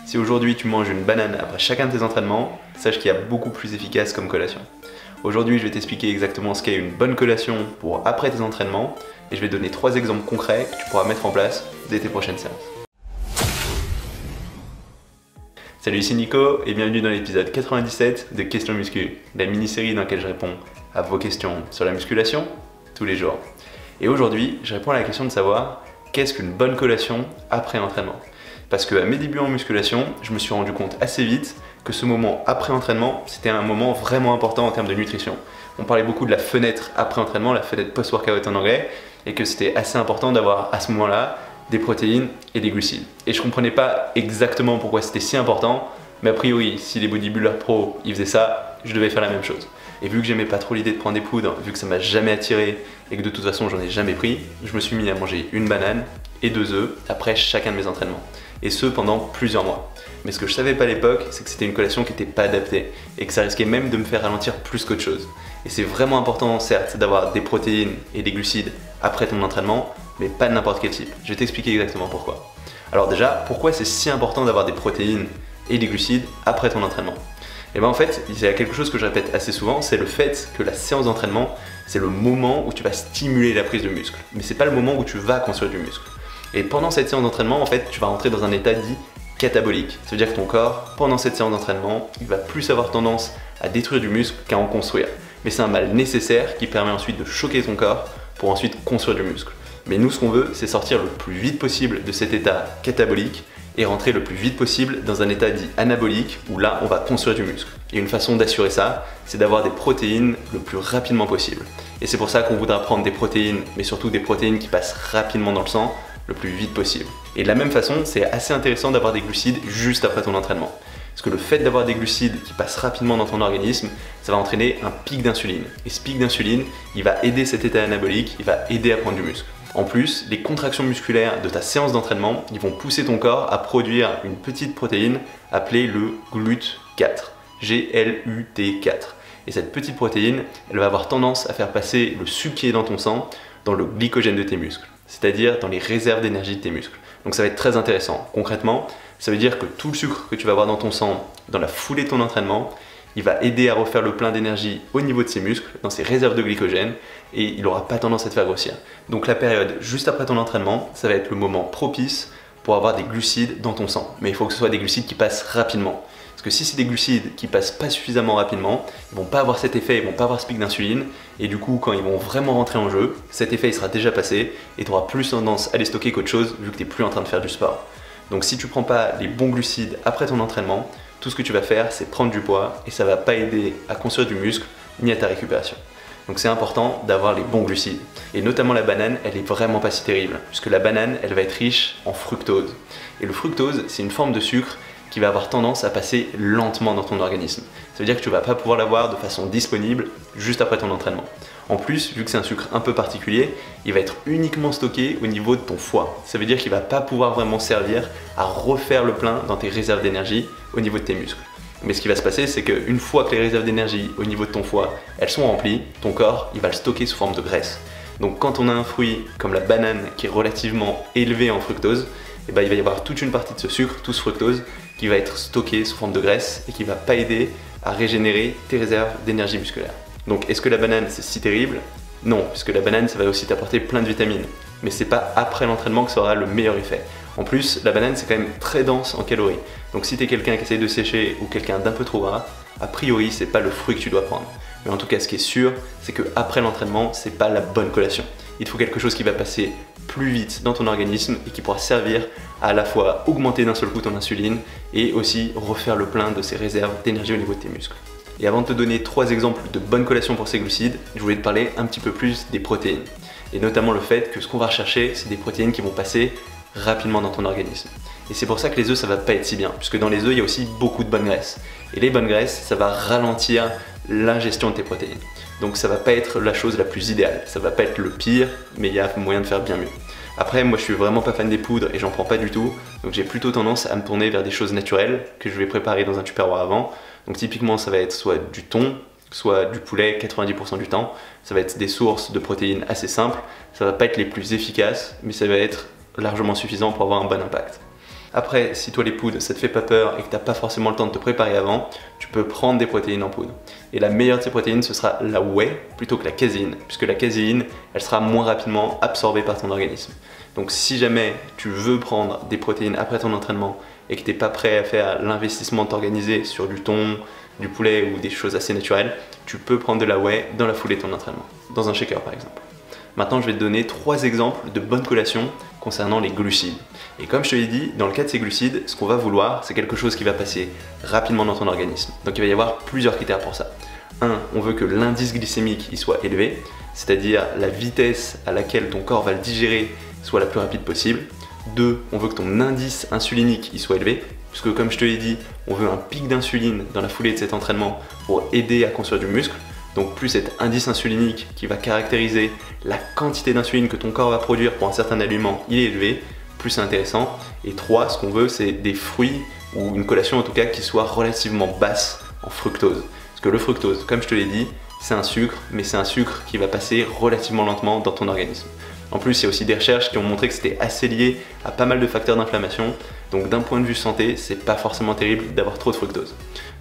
Si aujourd'hui tu manges une banane après chacun de tes entraînements, sache qu'il y a beaucoup plus efficace comme collation. Aujourd'hui je vais t'expliquer exactement ce qu'est une bonne collation pour après tes entraînements et je vais donner 3 exemples concrets que tu pourras mettre en place dès tes prochaines séances. Salut, ici Nico et bienvenue dans l'épisode 97 de Questions Muscu, la mini-série dans laquelle je réponds à vos questions sur la musculation tous les jours. Et aujourd'hui, je réponds à la question de savoir qu'est-ce qu'une bonne collation après entraînement. Parce qu'à mes débuts en musculation, je me suis rendu compte assez vite que ce moment après entraînement, c'était un moment vraiment important en termes de nutrition. On parlait beaucoup de la fenêtre après entraînement, la fenêtre post-workout en anglais, et que c'était assez important d'avoir à ce moment-là des protéines et des glucides. Et je comprenais pas exactement pourquoi c'était si important, mais a priori, si les bodybuilders pro ils faisaient ça, je devais faire la même chose. Et vu que j'aimais pas trop l'idée de prendre des poudres, vu que ça m'a jamais attiré et que de toute façon j'en ai jamais pris, je me suis mis à manger une banane et 2 œufs après chacun de mes entraînements. Et ce pendant plusieurs mois. Mais ce que je savais pas à l'époque, c'est que c'était une collation qui n'était pas adaptée et que ça risquait même de me faire ralentir plus qu'autre chose. Et c'est vraiment important, certes, d'avoir des protéines et des glucides après ton entraînement, mais pas de n'importe quel type. Je vais t'expliquer exactement pourquoi. Alors déjà, pourquoi c'est si important d'avoir des protéines et des glucides après ton entraînement? Et bien en fait, il y a quelque chose que je répète assez souvent, c'est le fait que la séance d'entraînement, c'est le moment où tu vas stimuler la prise de muscle. Mais c'est pas le moment où tu vas construire du muscle. Et pendant cette séance d'entraînement, en fait, tu vas rentrer dans un état dit catabolique. Ça veut dire que ton corps, pendant cette séance d'entraînement, il va plus avoir tendance à détruire du muscle qu'à en construire. Mais c'est un mal nécessaire qui permet ensuite de choquer ton corps pour ensuite construire du muscle. Mais nous, ce qu'on veut, c'est sortir le plus vite possible de cet état catabolique et rentrer le plus vite possible dans un état dit anabolique où là, on va construire du muscle. Et une façon d'assurer ça, c'est d'avoir des protéines le plus rapidement possible. Et c'est pour ça qu'on voudra prendre des protéines, mais surtout des protéines qui passent rapidement dans le sang, le plus vite possible. Et de la même façon, c'est assez intéressant d'avoir des glucides juste après ton entraînement. Parce que le fait d'avoir des glucides qui passent rapidement dans ton organisme, ça va entraîner un pic d'insuline. Et ce pic d'insuline, il va aider cet état anabolique, il va aider à prendre du muscle. En plus, les contractions musculaires de ta séance d'entraînement, ils vont pousser ton corps à produire une petite protéine appelée le GLUT4. GLUT4. Et cette petite protéine, elle va avoir tendance à faire passer le sucre qui est dans ton sang dans le glycogène de tes muscles, c'est-à-dire dans les réserves d'énergie de tes muscles. Donc ça va être très intéressant. Concrètement, ça veut dire que tout le sucre que tu vas avoir dans ton sang dans la foulée de ton entraînement, il va aider à refaire le plein d'énergie au niveau de ses muscles, dans ses réserves de glycogène, et il n'aura pas tendance à te faire grossir. Donc la période juste après ton entraînement, ça va être le moment propice pour avoir des glucides dans ton sang. Mais il faut que ce soit des glucides qui passent rapidement. Parce que si c'est des glucides qui passent pas suffisamment rapidement, ils vont pas avoir cet effet, ils vont pas avoir ce pic d'insuline, et du coup quand ils vont vraiment rentrer en jeu, cet effet il sera déjà passé, et tu auras plus tendance à les stocker qu'autre chose, vu que tu n'es plus en train de faire du sport. Donc si tu prends pas les bons glucides après ton entraînement, tout ce que tu vas faire, c'est prendre du poids et ça va pas aider à construire du muscle ni à ta récupération. Donc c'est important d'avoir les bons glucides. Et notamment la banane, elle est vraiment pas si terrible, puisque la banane, elle va être riche en fructose. Et le fructose, c'est une forme de sucre qui va avoir tendance à passer lentement dans ton organisme. Ça veut dire que tu vas pas pouvoir l'avoir de façon disponible juste après ton entraînement. En plus, vu que c'est un sucre un peu particulier, il va être uniquement stocké au niveau de ton foie. Ça veut dire qu'il va pas pouvoir vraiment servir à refaire le plein dans tes réserves d'énergie au niveau de tes muscles. Mais ce qui va se passer, c'est qu'une fois que les réserves d'énergie au niveau de ton foie, elles sont remplies, ton corps, il va le stocker sous forme de graisse. Donc quand on a un fruit comme la banane qui est relativement élevé en fructose, et ben, il va y avoir toute une partie de ce sucre, tout ce fructose, qui va être stocké sous forme de graisse et qui va pas aider à régénérer tes réserves d'énergie musculaire. Donc est-ce que la banane c'est si terrible? Non, puisque la banane ça va aussi t'apporter plein de vitamines. Mais c'est pas après l'entraînement que ça aura le meilleur effet. En plus, la banane c'est quand même très dense en calories. Donc si t'es quelqu'un qui essaye de sécher ou quelqu'un d'un peu trop gras, a priori c'est pas le fruit que tu dois prendre. Mais en tout cas ce qui est sûr, c'est que après l'entraînement, c'est pas la bonne collation. Il te faut quelque chose qui va passer plus vite dans ton organisme et qui pourra servir à la fois augmenter d'un seul coup ton insuline et aussi refaire le plein de ses réserves d'énergie au niveau de tes muscles. Et avant de te donner 3 exemples de bonnes collations pour ces glucides, je voulais te parler un petit peu plus des protéines. Et notamment le fait que ce qu'on va rechercher, c'est des protéines qui vont passer rapidement dans ton organisme. Et c'est pour ça que les œufs, ça va pas être si bien, puisque dans les œufs, il y a aussi beaucoup de bonnes graisses. Et les bonnes graisses, ça va ralentir l'ingestion de tes protéines. Donc ça va pas être la chose la plus idéale, ça va pas être le pire, mais il y a moyen de faire bien mieux. Après, moi je suis vraiment pas fan des poudres et j'en prends pas du tout, donc j'ai plutôt tendance à me tourner vers des choses naturelles que je vais préparer dans un tupperware avant. Donc typiquement ça va être soit du thon, soit du poulet 90% du temps. Ça va être des sources de protéines assez simples, ça va pas être les plus efficaces, mais ça va être largement suffisant pour avoir un bon impact. Après, si toi les poudres ça te fait pas peur et que tu n'as pas forcément le temps de te préparer avant, tu peux prendre des protéines en poudre. Et la meilleure de ces protéines, ce sera la whey plutôt que la caséine, puisque la caséine, elle sera moins rapidement absorbée par ton organisme. Donc si jamais tu veux prendre des protéines après ton entraînement et que tu n'es pas prêt à faire l'investissement de t'organiser sur du thon, du poulet ou des choses assez naturelles, tu peux prendre de la whey dans la foulée de ton entraînement, dans un shaker par exemple. Maintenant, je vais te donner 3 exemples de bonnes collations concernant les glucides. Et comme je te l'ai dit, dans le cas de ces glucides, ce qu'on va vouloir, c'est quelque chose qui va passer rapidement dans ton organisme. Donc il va y avoir plusieurs critères pour ça. 1. On veut que l'indice glycémique il soit élevé, c'est-à-dire la vitesse à laquelle ton corps va le digérer soit la plus rapide possible. 2. On veut que ton indice insulinique il soit élevé, puisque comme je te l'ai dit, on veut un pic d'insuline dans la foulée de cet entraînement pour aider à construire du muscle. Donc plus cet indice insulinique qui va caractériser la quantité d'insuline que ton corps va produire pour un certain aliment, il est élevé, plus c'est intéressant. Et 3, ce qu'on veut, c'est des fruits ou une collation en tout cas qui soit relativement basse en fructose. Parce que le fructose, comme je te l'ai dit, c'est un sucre, mais c'est un sucre qui va passer relativement lentement dans ton organisme. En plus, il y a aussi des recherches qui ont montré que c'était assez lié à pas mal de facteurs d'inflammation. Donc d'un point de vue santé, c'est pas forcément terrible d'avoir trop de fructose.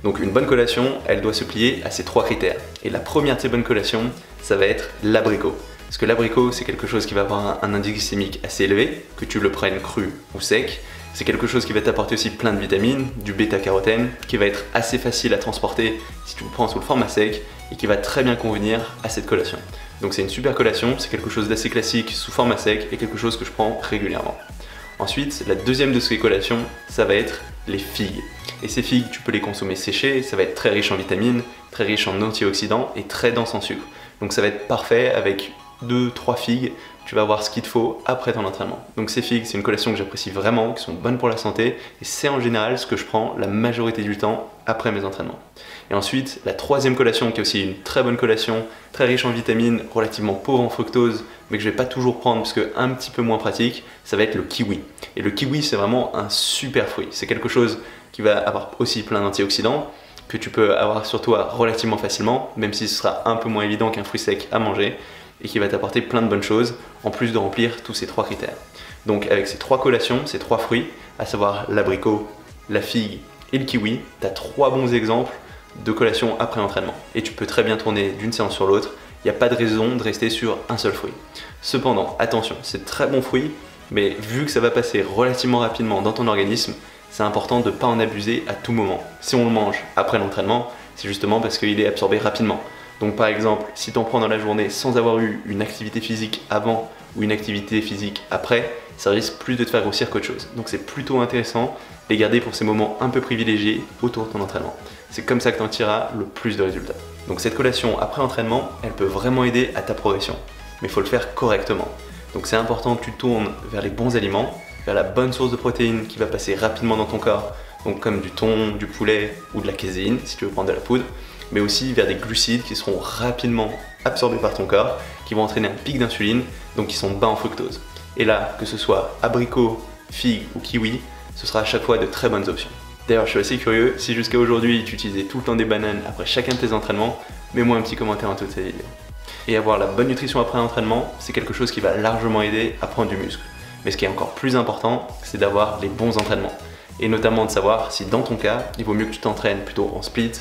Donc une bonne collation, elle doit se plier à ces 3 critères. Et la première de ces bonnes collations, ça va être l'abricot. Parce que l'abricot, c'est quelque chose qui va avoir un indice glycémique assez élevé, que tu le prennes cru ou sec. C'est quelque chose qui va t'apporter aussi plein de vitamines, du bêta-carotène, qui va être assez facile à transporter si tu le prends sous le format sec et qui va très bien convenir à cette collation. Donc c'est une super collation, c'est quelque chose d'assez classique sous format sec et quelque chose que je prends régulièrement. Ensuite, la deuxième de ces collations, ça va être les figues. Et ces figues, tu peux les consommer séchées, ça va être très riche en vitamines, très riche en antioxydants et très dense en sucre. Donc ça va être parfait avec 2-3 figues, tu vas avoir ce qu'il te faut après ton entraînement. Donc ces figues, c'est une collation que j'apprécie vraiment, qui sont bonnes pour la santé et c'est en général ce que je prends la majorité du temps après mes entraînements. Et ensuite, la troisième collation, qui est aussi une très bonne collation, très riche en vitamines, relativement pauvre en fructose, mais que je vais pas toujours prendre parce que un petit peu moins pratique, ça va être le kiwi. Et le kiwi, c'est vraiment un super fruit. C'est quelque chose qui va avoir aussi plein d'antioxydants, que tu peux avoir sur toi relativement facilement, même si ce sera un peu moins évident qu'un fruit sec à manger, et qui va t'apporter plein de bonnes choses, en plus de remplir tous ces 3 critères. Donc avec ces 3 collations, ces 3 fruits, à savoir l'abricot, la figue et le kiwi, tu as 3 bons exemples de collations après entraînement. Et tu peux très bien tourner d'une séance sur l'autre, il n'y a pas de raison de rester sur un seul fruit. Cependant, attention, c'est très bon fruit, mais vu que ça va passer relativement rapidement dans ton organisme, c'est important de ne pas en abuser à tout moment. Si on le mange après l'entraînement, c'est justement parce qu'il est absorbé rapidement. Donc par exemple, si tu en prends dans la journée sans avoir eu une activité physique avant ou une activité physique après, ça risque plus de te faire grossir qu'autre chose. Donc c'est plutôt intéressant de les garder pour ces moments un peu privilégiés autour de ton entraînement. C'est comme ça que tu en tireras le plus de résultats. Donc cette collation après entraînement, elle peut vraiment aider à ta progression, mais il faut le faire correctement. Donc c'est important que tu tournes vers les bons aliments, vers la bonne source de protéines qui va passer rapidement dans ton corps, donc comme du thon, du poulet ou de la caséine si tu veux prendre de la poudre, mais aussi vers des glucides qui seront rapidement absorbés par ton corps, qui vont entraîner un pic d'insuline, donc qui sont bas en fructose. Et là, que ce soit abricot, figue ou kiwi, ce sera à chaque fois de très bonnes options. D'ailleurs, je suis assez curieux, si jusqu'à aujourd'hui tu utilisais tout le temps des bananes après chacun de tes entraînements, mets-moi un petit commentaire en dessous de cette vidéo. Et avoir la bonne nutrition après l'entraînement, c'est quelque chose qui va largement aider à prendre du muscle. Mais ce qui est encore plus important, c'est d'avoir les bons entraînements. Et notamment de savoir si dans ton cas, il vaut mieux que tu t'entraînes plutôt en split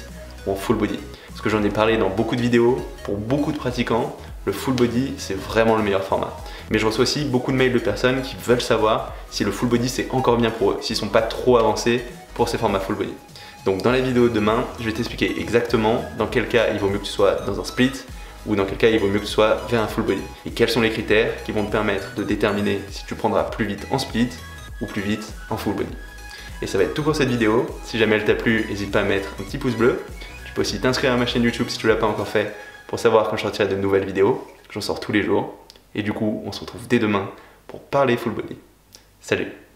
ou en full body. Parce que j'en ai parlé dans beaucoup de vidéos, pour beaucoup de pratiquants, le full body c'est vraiment le meilleur format. Mais je reçois aussi beaucoup de mails de personnes qui veulent savoir si le full body c'est encore bien pour eux, s'ils sont pas trop avancés pour ces formats full body. Donc dans la vidéo de demain, je vais t'expliquer exactement dans quel cas il vaut mieux que tu sois dans un split ou dans quel cas il vaut mieux que tu sois vers un full body. Et quels sont les critères qui vont te permettre de déterminer si tu prendras plus vite en split ou plus vite en full body. Et ça va être tout pour cette vidéo. Si jamais elle t'a plu, n'hésite pas à mettre un petit pouce bleu. Tu peux aussi t'inscrire à ma chaîne YouTube si tu ne l'as pas encore fait pour savoir quand je sortirai de nouvelles vidéos. J'en sors tous les jours. Et du coup, on se retrouve dès demain pour parler full body. Salut!